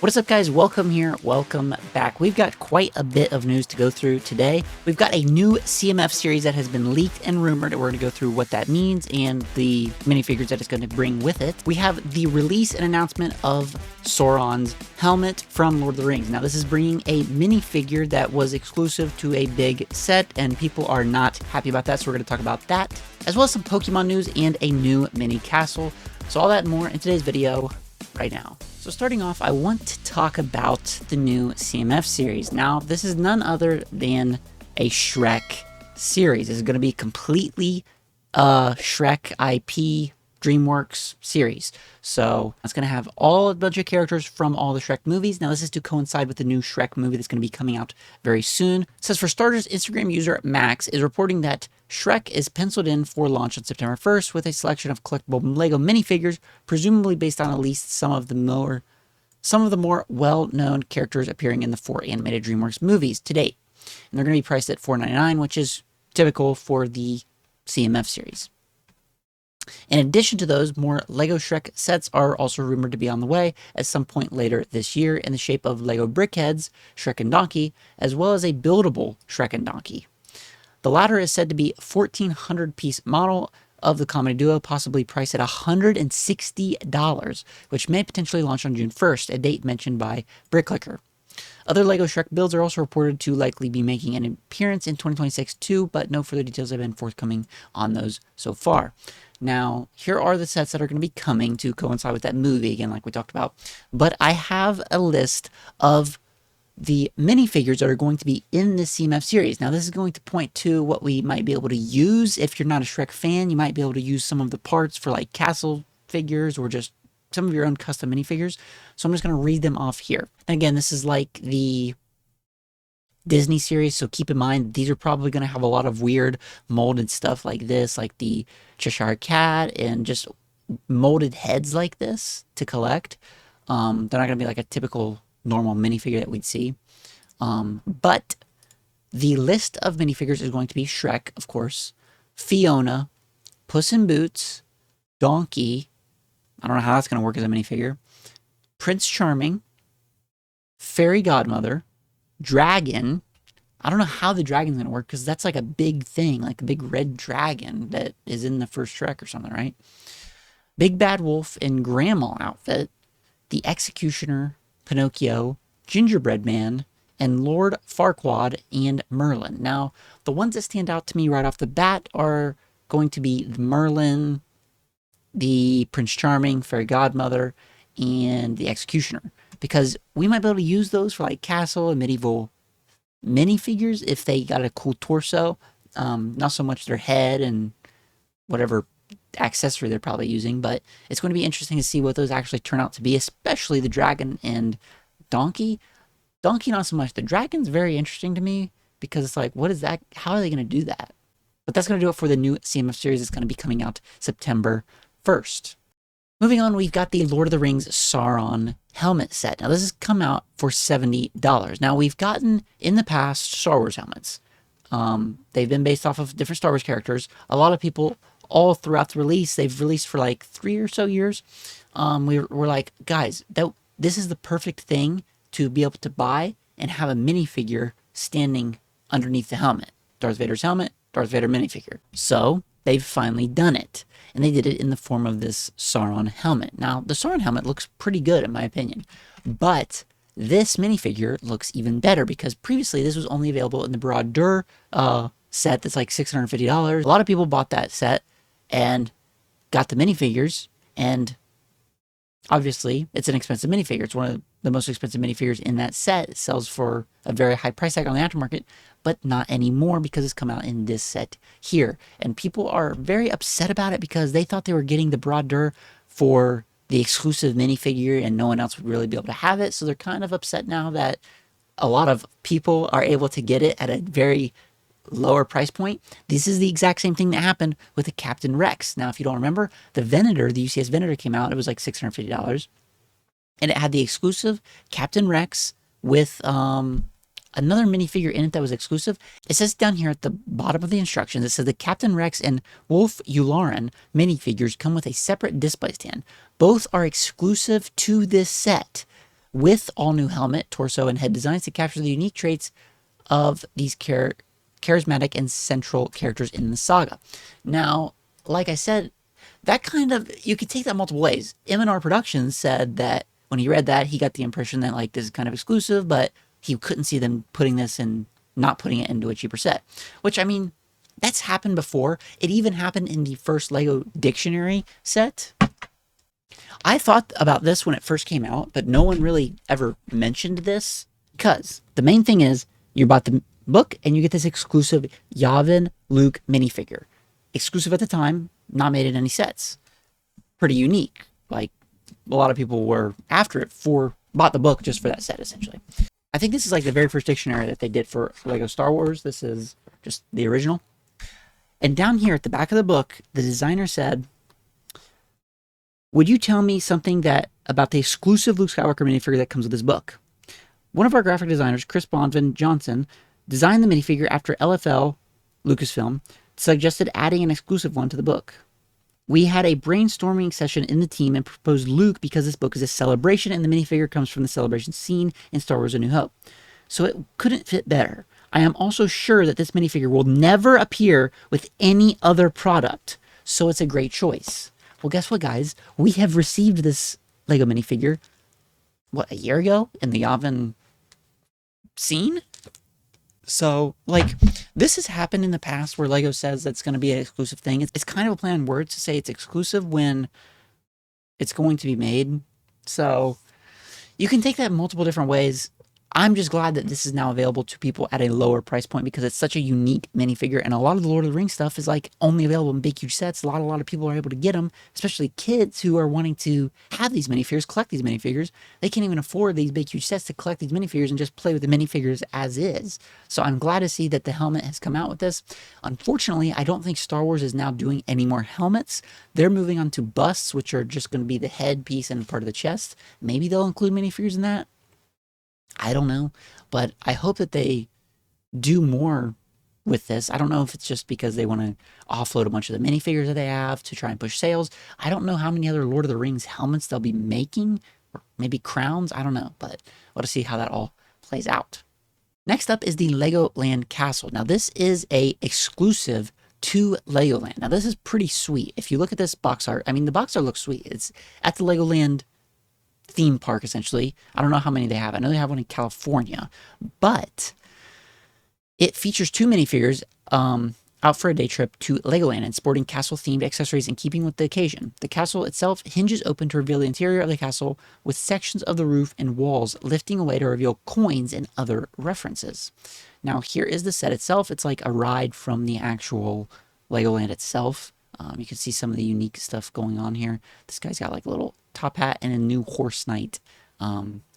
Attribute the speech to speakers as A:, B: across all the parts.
A: What is up, guys? Welcome here. Welcome back. We've got quite a bit of news to go through today. We've got a new CMF series that has been leaked and rumored. We're going to go through what that means and the minifigures that it's going to bring with it. We have the release and announcement of Sauron's helmet from Lord of the Rings. Now, this is bringing a minifigure that was exclusive to a big set, and people are not happy about that, so we're going to talk about that, as well as some Pokemon news and a new mini castle. So all that and more in today's video right now. So starting off, I want to talk about the new CMF series. Now, this is none other than a Shrek series. This is going to be completely Shrek IP DreamWorks series. So it's going to have a bunch of characters from all the Shrek movies. Now, this is to coincide with the new Shrek movie that's going to be coming out very soon. It says, for starters, Instagram user Max is reporting that Shrek is penciled in for launch on September 1st with a selection of collectible Lego minifigures, presumably based on at least some of the more well-known characters appearing in the 4 animated DreamWorks movies to date. And they're going to be priced at $4.99, which is typical for the CMF series. In addition to those, more Lego Shrek sets are also rumored to be on the way at some point later this year in the shape of Lego Brickheads, Shrek and Donkey, as well as a buildable Shrek and Donkey. The latter is said to be a 1,400-piece model of the comedy duo, possibly priced at $160, which may potentially launch on June 1st, a date mentioned by Bricklicker. Other Lego Shrek builds are also reported to likely be making an appearance in 2026 too, but no further details have been forthcoming on those so far. Now, here are the sets that are going to be coming to coincide with that movie, again, like we talked about. But I have a list of the minifigures that are going to be in this CMF series. Now, this is going to point to what we might be able to use. If you're not a Shrek fan, you might be able to use some of the parts for like castle figures or just some of your own custom minifigures. So I'm just going to read them off here. And again, this is like the Disney series, so keep in mind these are probably going to have a lot of weird molded stuff like this, like the Cheshire Cat, and just molded heads like this to collect. They're not going to be like a typical normal minifigure that we'd see. But the list of minifigures is going to be Shrek, of course, Fiona, Puss in Boots, Donkey, I don't know how that's going to work as a minifigure, Prince Charming, Fairy Godmother, Dragon. I don't know how the dragon's going to work because that's like a big thing, like a big red dragon that is in the first Shrek or something, right? Big Bad Wolf in Grandma outfit, the Executioner, Pinocchio, Gingerbread Man, and Lord Farquaad and Merlin. Now, the ones that stand out to me right off the bat are going to be the Merlin, the Prince Charming, Fairy Godmother, and the Executioner, because we might be able to use those for like castle and medieval minifigures if they got a cool torso. Not so much their head and whatever accessory they're probably using, but it's going to be interesting to see what those actually turn out to be, especially the dragon and donkey. Donkey, not so much. The dragon's very interesting to me because it's like, what is that? How are they going to do that? But that's going to do it for the new CMF series. It's going to be coming out September 1st. Moving on, we've got the Lord of the Rings Sauron helmet set. Now, this has come out for $70. Now, we've gotten, in the past, Star Wars helmets. They've been based off of different Star Wars characters. A lot of people, all throughout the release, they've released for like 3 or so years. We're like, guys, this is the perfect thing to be able to buy and have a minifigure standing underneath the helmet. Darth Vader's helmet, Darth Vader minifigure. So, they've finally done it. And they did it in the form of this Sauron helmet. Now, the Sauron helmet looks pretty good, in my opinion. But this minifigure looks even better because previously this was only available in the Broadur set that's like $650. A lot of people bought that set and got the minifigures. And obviously, it's an expensive minifigure. It's one of the most expensive minifigures in that set. It sells for a very high price tag on the aftermarket, but not anymore because it's come out in this set here. And people are very upset about it because they thought they were getting the Broadur for the exclusive minifigure and no one else would really be able to have it. So they're kind of upset now that a lot of people are able to get it at a very lower price point. This is the exact same thing that happened with the Captain Rex. Now, if you don't remember, the Venator, the UCS Venator came out. It was like $650. And it had the exclusive Captain Rex with another minifigure in it that was exclusive. It says down here at the bottom of the instructions, it says the Captain Rex and Wolf Yularen minifigures come with a separate display stand. Both are exclusive to this set. with all new helmet, torso, and head designs to capture the unique traits of these charismatic and central characters in the saga. Now, like I said, that kind of, you could take that multiple ways. M&R Productions said that when he read that, he got the impression that like this is kind of exclusive, but he couldn't see them putting this in, not putting it into a cheaper set. Which, I mean, that's happened before. It even happened in the first Lego dictionary set. I thought about this when it first came out, but no one really ever mentioned this, because the main thing is you bought the book and you get this exclusive Yavin Luke minifigure. Exclusive at the time, not made in any sets. Pretty unique. Like, a lot of people were after it bought the book just for that set, essentially. I think this is like the very first dictionary that they did for Lego Star Wars. This is just the original. And down here at the back of the book, the designer said, would you tell me something about the exclusive Luke Skywalker minifigure that comes with this book? One of our graphic designers, Chris Bonvin Johnson, designed the minifigure after LFL, Lucasfilm, suggested adding an exclusive one to the book. We had a brainstorming session in the team and proposed Luke because this book is a celebration and the minifigure comes from the celebration scene in Star Wars A New Hope. So it couldn't fit better. I am also sure that this minifigure will never appear with any other product, so it's a great choice. Well, guess what, guys? We have received this Lego minifigure, what, a year ago in the Yavin scene? So, like, this has happened in the past where Lego says that's going to be an exclusive thing. It's kind of a play on words to say it's exclusive when it's going to be made. So, you can take that multiple different ways. I'm just glad that this is now available to people at a lower price point because it's such a unique minifigure, and a lot of the Lord of the Rings stuff is like only available in big, huge sets. A lot of people are able to get them, especially kids who are wanting to have these minifigures, collect these minifigures. They can't even afford these big, huge sets to collect these minifigures and just play with the minifigures as is. So I'm glad to see that the helmet has come out with this. Unfortunately, I don't think Star Wars is now doing any more helmets. They're moving on to busts, which are just going to be the head piece and part of the chest. Maybe they'll include minifigures in that. I don't know, but I hope that they do more with this. I don't know if it's just because they want to offload a bunch of the minifigures that they have to try and push sales. I don't know how many other Lord of the Rings helmets they'll be making, or maybe crowns. I don't know, but we'll see how that all plays out. Next up is the Legoland Castle. Now, this is a exclusive to Legoland. Now, this is pretty sweet. If you look at this box art, I mean, the box art looks sweet. It's at the Legoland theme park, essentially. I don't know how many they have. I know they have one in California, but it features two minifigures out for a day trip to Legoland and sporting castle-themed accessories in keeping with the occasion. The castle itself hinges open to reveal the interior of the castle, with sections of the roof and walls lifting away to reveal coins and other references. Now, here is the set itself. It's like a ride from the actual Legoland itself. You can see some of the unique stuff going on here. This guy's got like a little top hat and a new Horse Knight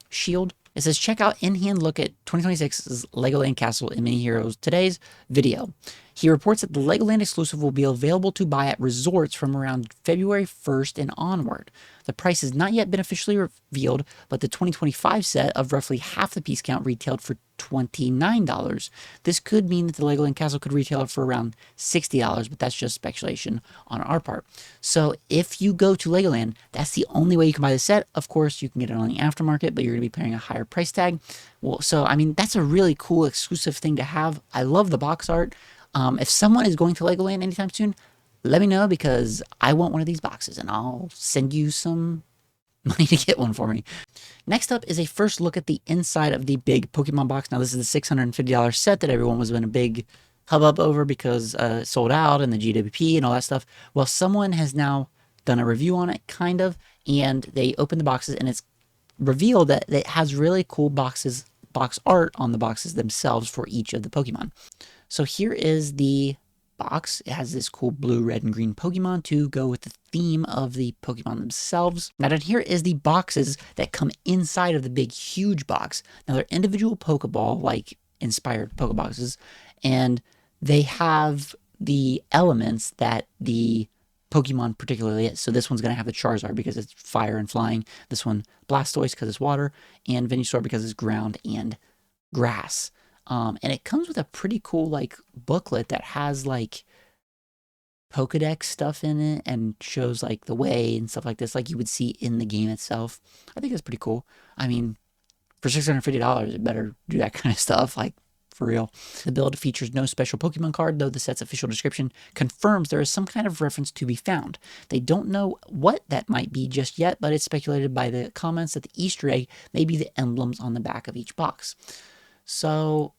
A: shield. It says, check out in-hand look at 2026's Legoland Castle in Mini Heroes Today's video. He reports that the Legoland exclusive will be available to buy at resorts from around February 1st and onward. The price has not yet been officially revealed, but the 2025 set of roughly half the piece count retailed for $29. This could mean that the Legoland Castle could retail for around $60, but that's just speculation on our part. So if you go to Legoland, that's the only way you can buy the set. Of course, you can get it on the aftermarket, but you're going to be paying a higher price tag. Well, so, I mean, that's a really cool exclusive thing to have. I love the box art. If someone is going to Legoland anytime soon, let me know because I want one of these boxes and I'll send you some money to get one for me. Next up is a first look at the inside of the big Pokemon box. Now, this is the $650 set that everyone was in a big hubbub over because it sold out and the GWP and all that stuff. Well, someone has now done a review on it, kind of, and they opened the boxes and it's revealed that it has really cool box art on the boxes themselves for each of the Pokemon. So here is the box. It has this cool blue, red, and green Pokemon to go with the theme of the Pokemon themselves. Now down here is the boxes that come inside of the big, huge box. Now they're individual Pokeball, like inspired Pokeboxes, and they have the elements that the Pokemon particularly is. So this one's going to have the Charizard because it's fire and flying. This one, Blastoise, because it's water, and Venusaur because it's ground and grass. And it comes with a pretty cool, like, booklet that has, like, Pokedex stuff in it and shows, like, the way and stuff like this, like you would see in the game itself. I think that's pretty cool. I mean, For $650, it better do that kind of stuff, like, for real. The build features no special Pokemon card, though the set's official description confirms there is some kind of reference to be found. They don't know what that might be just yet, but it's speculated by the comments that the Easter egg may be the emblems on the back of each box. So,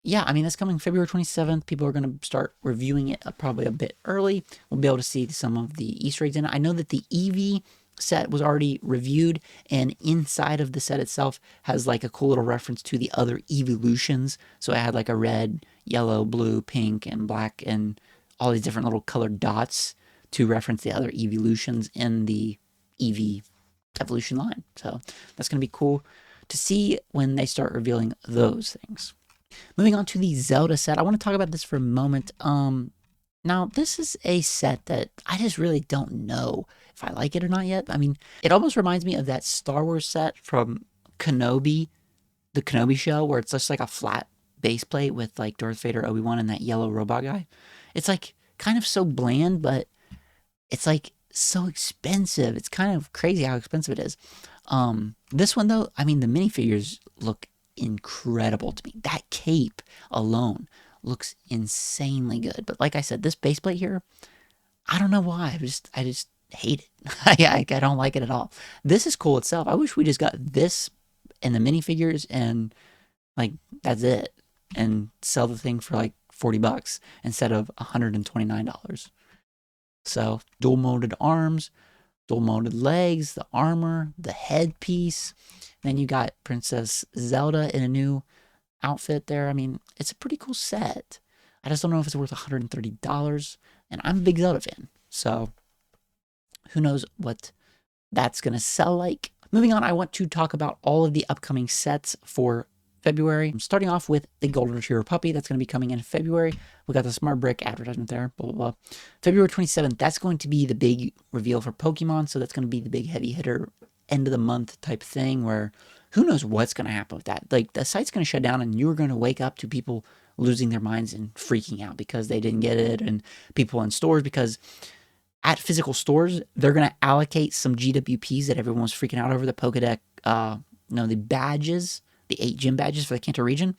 A: yeah, I mean, that's coming February 27th. People are going to start reviewing it probably a bit early. We'll be able to see some of the Easter eggs in it. I know that the Eevee set was already reviewed, and inside of the set itself has like a cool little reference to the other evolutions. So it had like a red, yellow, blue, pink, and black, and all these different little colored dots to reference the other evolutions in the Eevee evolution line. So that's going to be cool to see when they start revealing those things. Moving on to the Zelda set, I want to talk about this for a moment. Now, this is a set that I just really don't know if I like it or not yet. I mean, it almost reminds me of that Star Wars set from Kenobi, the Kenobi show, where it's just like a flat base plate with like Darth Vader, Obi-Wan, and that yellow robot guy. It's like kind of so bland, but it's like so expensive. It's kind of crazy how expensive it is. This one though, I mean, the minifigures look incredible to me. That cape alone looks insanely good. But like I said, this base plate here, I don't know why. I just hate it. I don't like it at all. This is cool itself. I wish we just got this and the minifigures and like that's it, and sell the thing for like $40 instead of $129. So dual molded arms, dual molded legs, the armor, the headpiece. Then you got Princess Zelda in a new outfit there. I mean, it's a pretty cool set. I just don't know if it's worth $130. And I'm a big Zelda fan, so who knows what that's going to sell like. Moving on, I want to talk about all of the upcoming sets for February. I'm starting off with the Golden Retriever Puppy. That's going to be coming in February. We got the Smart Brick advertisement there, blah, blah, blah. February 27th, that's going to be the big reveal for Pokemon. So that's going to be the big heavy hitter end of the month type thing where who knows what's going to happen with that. Like the site's going to shut down and you're going to wake up to people losing their minds and freaking out because they didn't get it, and people in stores, because at physical stores, they're going to allocate some GWPs that everyone was freaking out over, the Pokedex, the badges, the 8 gym badges for the Kanto region.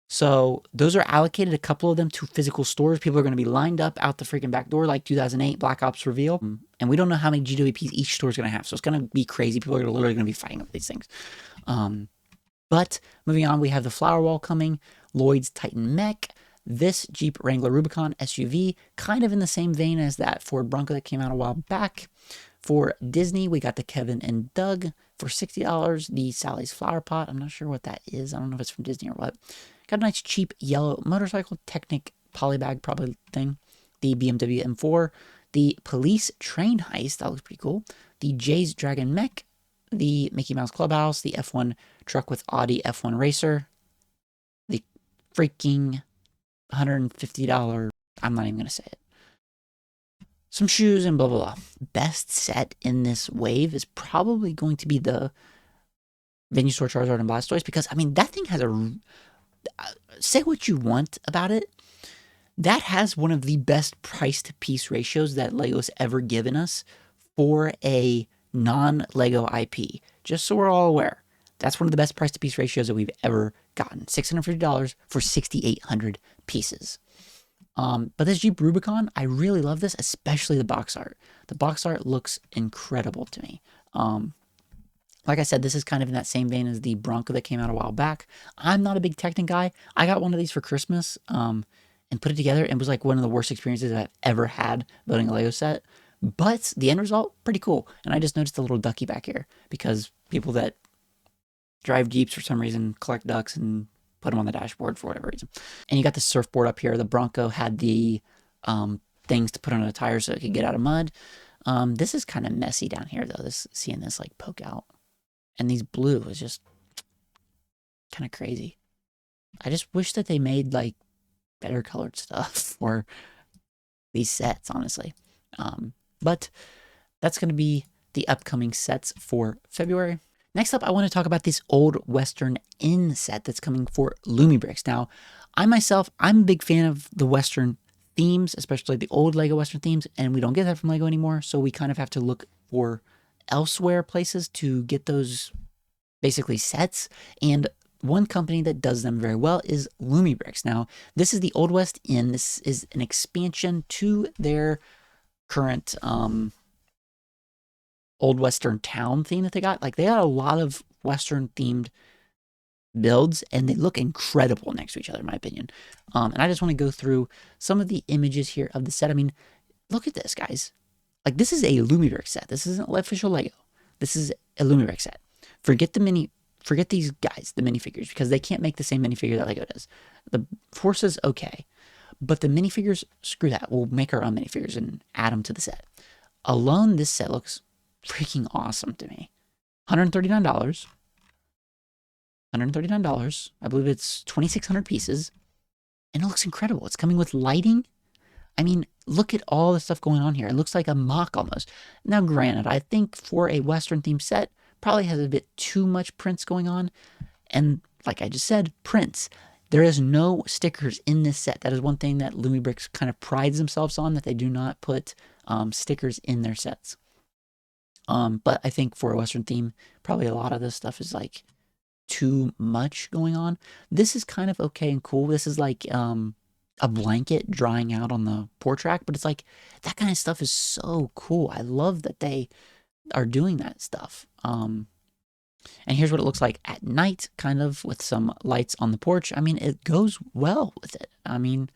A: So those are allocated, a couple of them, to physical stores. People are going to be lined up out the freaking back door like 2008 Black Ops reveal. And we don't know how many GWPs each store is going to have. So it's going to be crazy. People are literally going to be fighting over these things. But moving on, we have the Flower Wall coming, Lloyd's Titan Mech, this Jeep Wrangler Rubicon SUV, kind of in the same vein as that Ford Bronco that came out a while back. For Disney, we got the Kevin and Doug for $60. The Sally's Flower Pot, I'm not sure what that is. I don't know if it's from Disney or what. Got a nice cheap yellow motorcycle, Technic polybag probably thing. The BMW M4, the Police Train Heist, that looks pretty cool. The Jay's Dragon Mech, the Mickey Mouse Clubhouse, the F1 truck with Audi F1 Racer, the freaking $150, I'm not even going to say it. Some shoes and blah, blah, blah. Best set in this wave is probably going to be the Venusaur, Charizard, and Blastoise, because, I mean, that thing has a... say what you want about it. That has one of the best price-to-piece ratios that LEGO's ever given us for a non-LEGO IP. Just so we're all aware. That's one of the best price-to-piece ratios that we've ever gotten. $650 for 6,800 pieces. But this Jeep Rubicon, I really love this, especially the box art. The box art looks incredible to me. Like I said, this is kind of in that same vein as the Bronco that came out a while back. I'm not a big Technic guy. I got one of these for Christmas and put it together, and it was like one of the worst experiences I've ever had building a LEGO set. But the end result, pretty cool. And I just noticed a little ducky back here because people that drive Jeeps for some reason collect ducks and put them on the dashboard for whatever reason. And you got the surfboard up here. The Bronco had the things to put on a tire so it could get out of mud. This is kind of messy down here, though. Seeing this like poke out. And these blue is just kind of crazy. I just wish that they made like better colored stuff for these sets, honestly. But that's going to be the upcoming sets for February. Next up, I want to talk about this old Western Inn set that's coming for Lumibricks. Now, I'm a big fan of the Western themes, especially the old LEGO Western themes, and we don't get that from LEGO anymore, so we kind of have to look for elsewhere places to get those basically sets. And one company that does them very well is Lumibricks. Now, this is the Old West Inn. This is an expansion to their current old Western town theme that they got. Like, they got a lot of Western themed builds, and they look incredible next to each other, in my opinion. And I just want to go through some of the images here of the set. I mean, look at this, guys. Like, this is a Lumibricks set. This isn't official Lego. This is a Lumibricks set. Forget these guys, the minifigures, because they can't make the same minifigure that Lego does. The Forces, okay. But the minifigures, screw that. We'll make our own minifigures and add them to the set. Alone, this set looks freaking awesome to me. $139. $139. I believe it's 2,600 pieces. And it looks incredible. It's coming with lighting. I mean, look at all the stuff going on here. It looks like a mock almost. Now, granted, I think for a Western themed set, probably has a bit too much prints going on. And like I just said, prints. There is no stickers in this set. That is one thing that Lumibricks kind of prides themselves on, that they do not put stickers in their sets. But I think for a Western theme, probably a lot of this stuff is like too much going on. This is kind of okay and cool. This is like a blanket drying out on the porch rack, but it's like that kind of stuff is so cool. I love that they are doing that stuff. And here's what it looks like at night, kind of with some lights on the porch. I mean, it goes well with it. I mean,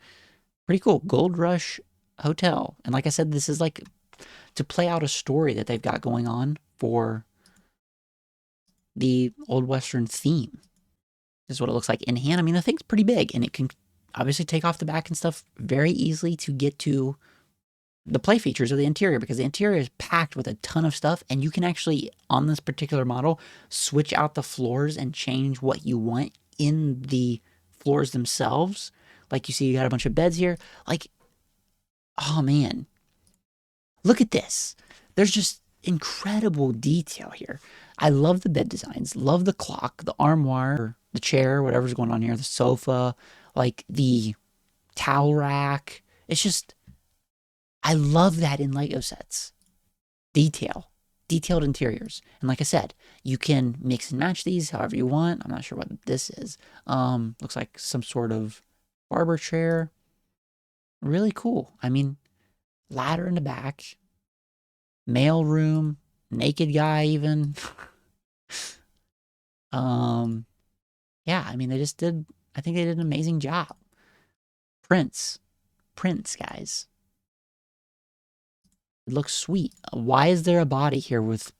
A: pretty cool. Gold Rush Hotel. And like I said, this is like to play out a story that they've got going on for the Old Western theme. This is what it looks like in hand. I mean, the thing's pretty big, and it can obviously take off the back and stuff very easily to get to the play features of the interior, because the interior is packed with a ton of stuff, and you can actually, on this particular model, switch out the floors and change what you want in the floors themselves. Like you see, you got a bunch of beds here. Like, oh man, look at this. There's just incredible detail here. I love the bed designs, love the clock, the armoire, the chair, whatever's going on here, the sofa, like the towel rack. It's just, I love that in Lego sets. Detailed interiors. And like I said, you can mix and match these however you want. I'm not sure what this is. Looks like some sort of barber chair. Really cool. I mean, ladder in the back, mail room, naked guy even. Yeah, I mean, I think they did an amazing job. Prints, guys. It looks sweet. Why is there a body here with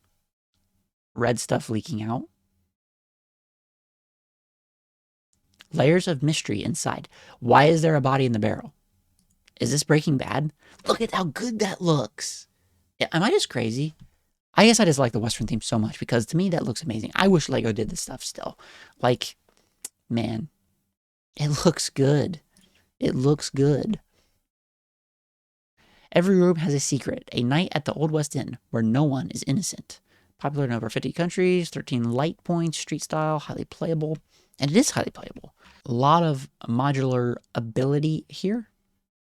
A: red stuff leaking out? Layers of mystery inside. Why is there a body in the barrel? Is this Breaking Bad? Look at how good that looks. Am I just crazy? I guess I just like the Western theme so much, because to me that looks amazing. I wish Lego did this stuff still. Like, man, it looks good. It looks good. Every room has a secret. A night at the Old West Inn where no one is innocent. Popular in over 50 countries, 13 light points, street style, highly playable. And it is highly playable. A lot of modular ability here.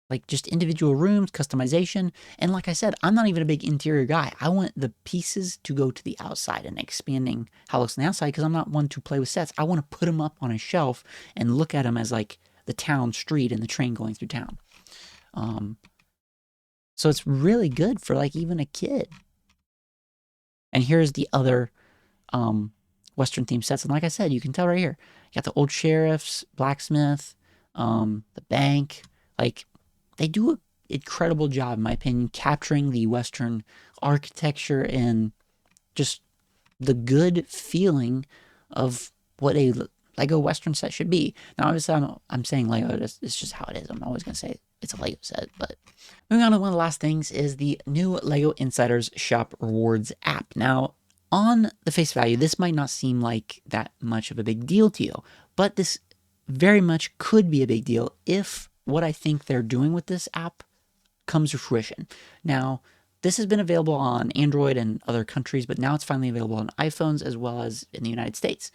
A: Like just individual rooms, customization. And like I said, I'm not even a big interior guy. I want the pieces to go to the outside and expanding how it looks on the outside, because I'm not one to play with sets. I want to put them up on a shelf and look at them as like the town street and the train going through town. So it's really good for like even a kid. And here's the other Western themed sets. And like I said, you can tell right here. You got the old sheriffs, blacksmith, the bank. Like, they do an incredible job, in my opinion, capturing the Western architecture and just the good feeling of what a Lego Western set should be. Now, obviously, I'm saying Lego, it's just how it is. I'm always going to say it's a Lego set. But moving on to one of the last things is the new Lego Insiders Shop Rewards app. Now, on the face value, this might not seem like that much of a big deal to you, but this very much could be a big deal if what I think they're doing with this app comes to fruition. Now, this has been available on Android and other countries, but now it's finally available on iPhones as well as in the United States.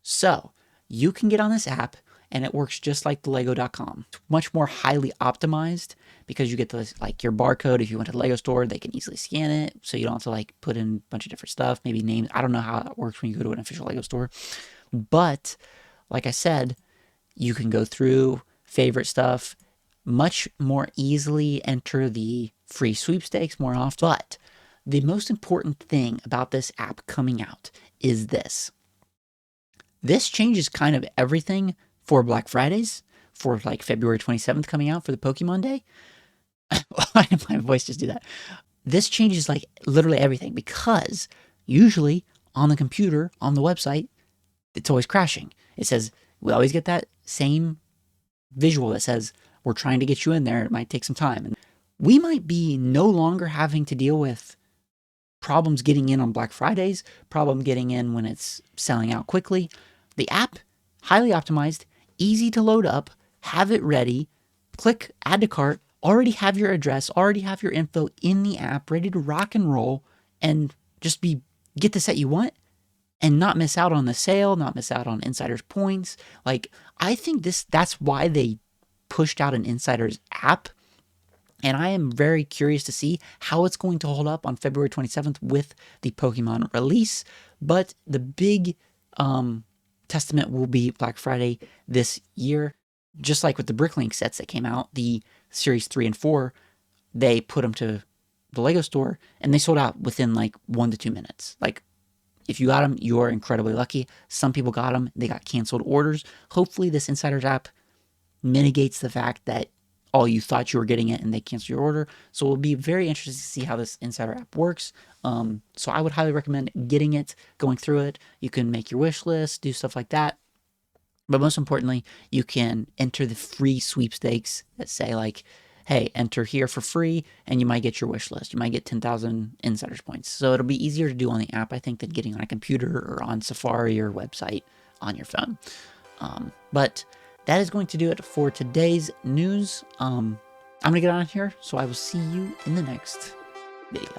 A: So you can get on this app and it works just like the Lego.com. It's much more highly optimized because you get this, like your barcode. If you went to the Lego store, they can easily scan it, so you don't have to like put in a bunch of different stuff, maybe names. I don't know how it works when you go to an official Lego store, but like I said, you can go through favorite stuff, much more easily enter the free sweepstakes more often. But the most important thing about this app coming out is this. This changes kind of everything for Black Fridays, for like February 27th coming out for the Pokemon Day. Why did my voice just do that? This changes like literally everything, because usually on the computer, on the website, it's always crashing. It says, we always get that same visual that says, we're trying to get you in there. It might take some time. And we might be no longer having to deal with problems getting in on Black Fridays, problem getting in when it's selling out quickly. The app, highly optimized, easy to load up, have it ready, click add to cart, already have your address, already have your info in the app, ready to rock and roll, and just get the set you want and not miss out on the sale, not miss out on Insider's points. Like, I think that's why they pushed out an Insider's app. And I am very curious to see how it's going to hold up on February 27th with the Pokemon release. But the big testament will be Black Friday this year. Just like with the Bricklink sets that came out, the Series 3 and 4, they put them to the Lego store and they sold out within like 1 to 2 minutes. Like, if you got them, you are incredibly lucky. Some people got them, they got canceled orders. Hopefully this Insider's app mitigates the fact that all you thought you were getting it and they cancel your order. So it'll be very interesting to see how this Insider app works. So I would highly recommend getting it, going through it. You can make your wish list, do stuff like that. But most importantly, you can enter the free sweepstakes that say like, hey, enter here for free and you might get your wish list. You might get 10,000 Insider's points. So it'll be easier to do on the app, I think, than getting on a computer or on Safari or website on your phone. But that is going to do it for today's news. I'm going to get on here, so I will see you in the next video.